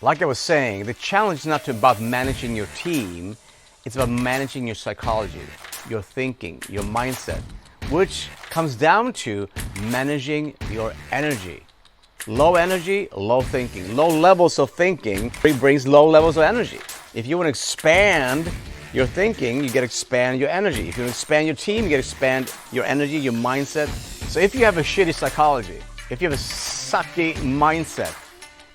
Like I was saying, the challenge is not about managing your team, it's about managing your psychology, your thinking, your mindset, which comes down to managing your energy. Low energy, low thinking. Low levels of thinking brings low levels of energy. If you want to expand your thinking, you get to expand your energy. If you want to expand your team, you get to expand your energy, your mindset. So if you have a shitty psychology, if you have a sucky mindset,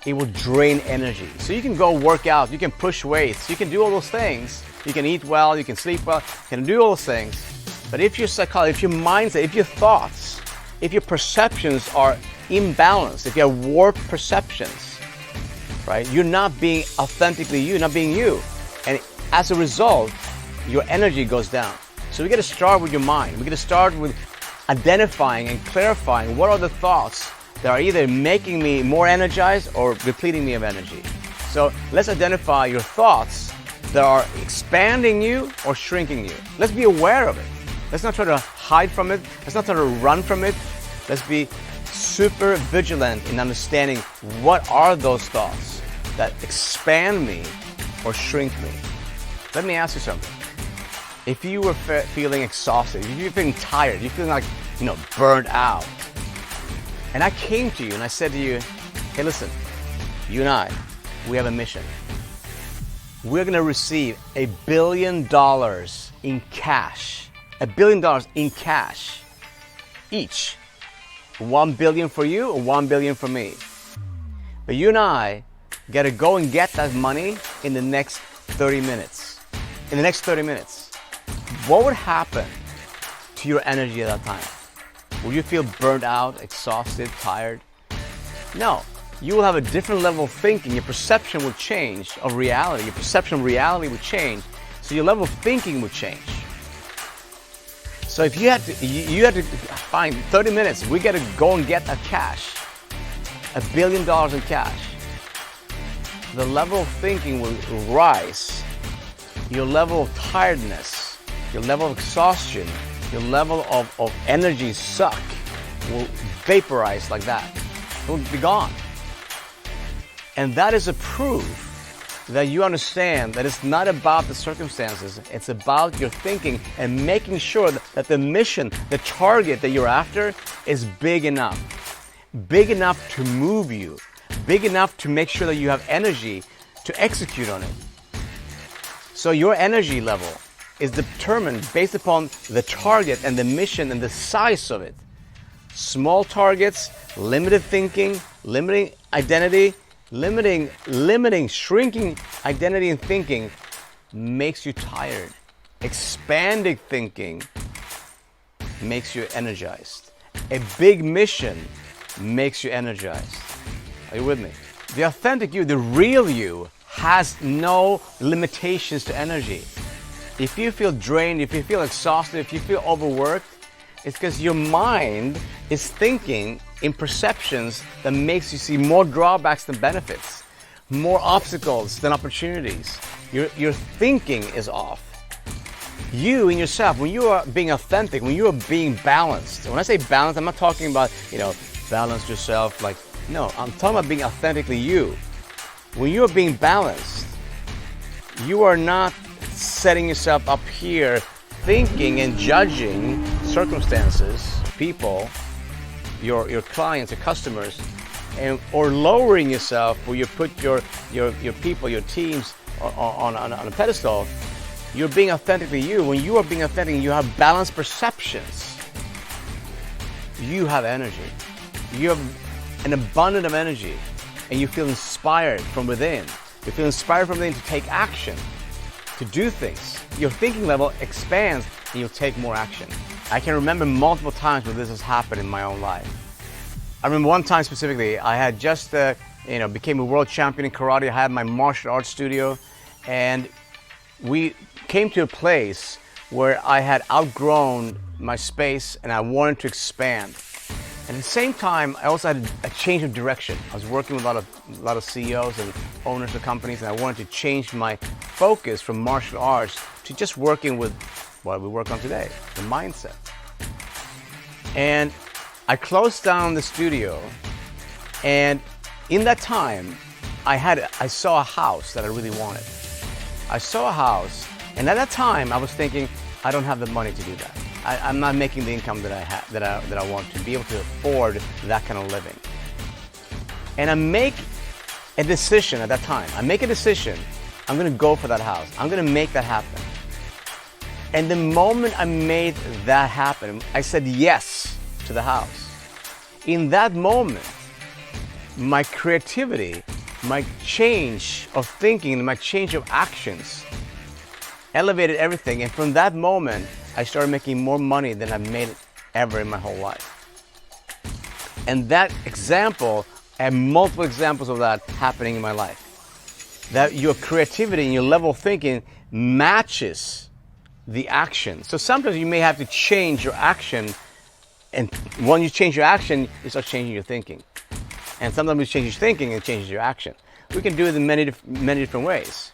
it will drain energy. So you can go work out, you can push weights, you can do all those things. You can eat well, you can sleep well, you can do all those things. But if your psychology, if your mindset, if your thoughts, if your perceptions are imbalanced, if you have warped perceptions, right? You're not being authentically you, not being you. And as a result, your energy goes down. So we got to start with your mind. We got to start with identifying and clarifying what are the thoughts that are either making me more energized or depleting me of energy. So let's identify your thoughts that are expanding you or shrinking you. Let's be aware of it. Let's not try to hide from it. Let's not try to run from it. Let's be super vigilant in understanding what are those thoughts that expand me or shrink me. Let me ask you something. If you were feeling exhausted, if you're feeling tired, you're feeling like, burned out, and I came to you and I said to you, hey, listen, you and I, we have a mission. We're going to receive $1 billion in cash. $1 billion in cash each. 1 billion for you or 1 billion for me. But you and I got to go and get that money in the next 30 minutes. In the next 30 minutes. What would happen to your energy at that time? Will you feel burnt out, exhausted, tired? No. You will have a different level of thinking. Your perception will change of reality. Your perception of reality will change. So your level of thinking will change. So if you had to find 30 minutes, we got to go and get that cash. $1 billion in cash. The level of thinking will rise. Your level of tiredness, your level of exhaustion, your level of energy suck will vaporize like that. It will be gone. And that is a proof that you understand that it's not about the circumstances, it's about your thinking and making sure that the mission, the target that you're after is big enough. Big enough to move you. Big enough to make sure that you have energy to execute on it. So your energy level is determined based upon the target and the mission and the size of it. Small targets, limited thinking, limiting identity, shrinking identity and thinking makes you tired. Expanding thinking makes you energized. A big mission makes you energized. Are you with me? The authentic you, the real you, has no limitations to energy. If you feel drained, if you feel exhausted, if you feel overworked, it's because your mind is thinking in perceptions that makes you see more drawbacks than benefits, more obstacles than opportunities. Your thinking is off. You in yourself, when you are being authentic, when you are being balanced, when I say balanced, I'm not talking about, balance yourself like, no, I'm talking about being authentically you. When you are being balanced, you are not setting yourself up here thinking and judging circumstances, people, your clients, your customers, or lowering yourself where you put your people, your teams on a pedestal. You're being authentically you. When you are being authentic, you have balanced perceptions. You have energy. You have an abundance of energy, and you feel inspired from within. You feel inspired from within to take action, to do things. Your thinking level expands, and you'll take more action. I can remember multiple times where this has happened in my own life. I remember one time specifically, I had just became a world champion in karate. I had my martial arts studio, and we came to a place where I had outgrown my space and I wanted to expand. And at the same time, I also had a change of direction. I was working with a lot of CEOs and owners of companies, and I wanted to change my focus from martial arts to just working with what we work on today, the mindset. And I closed down the studio, and in that time, I saw a house that I really wanted. I saw a house, and at that time I was thinking, I don't have the money to do that. I'm not making the income that I want to be able to afford that kind of living. And I make a decision at that time. I'm going to go for that house. I'm going to make that happen. And the moment I made that happen, I said yes to the house. In that moment, my creativity, my change of thinking, and my change of actions elevated everything. And from that moment, I started making more money than I've made ever in my whole life. And that example, and multiple examples of that happening in my life. That your creativity and your level of thinking matches the action. So sometimes you may have to change your action, and when you change your action, you start changing your thinking. And sometimes you change your thinking and it changes your action. We can do it in many different ways.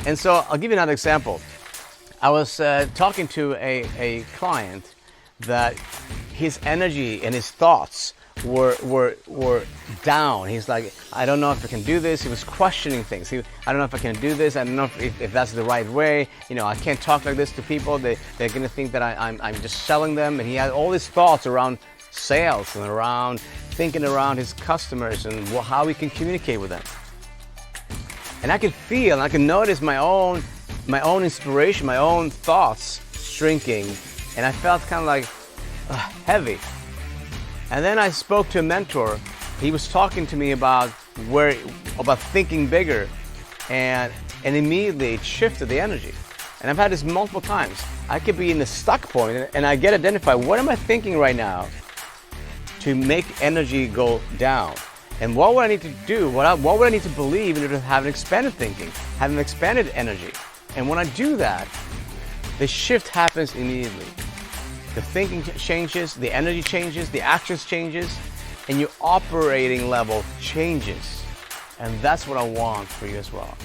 And so I'll give you another example. I was talking to a client that his energy and his thoughts were down. He's like, I don't know if I can do this. He was questioning things. I don't know if I can do this. I don't know if that's the right way. You know, I can't talk like this to people. They're going to think that I'm just selling them. And he had all these thoughts around sales and around thinking around his customers and how he can communicate with them. And I could feel, and I could notice my own inspiration, my own thoughts shrinking. And I felt kind of like heavy. And then I spoke to a mentor. He was talking to me about thinking bigger, and immediately it shifted the energy. And I've had this multiple times. I could be in the stuck point, and I get identified. What am I thinking right now to make energy go down? And what would I need to do? What would I need to believe in order to have an expanded thinking, have an expanded energy? And when I do that, the shift happens immediately. The thinking changes, the energy changes, the actions changes, and your operating level changes. And that's what I want for you as well.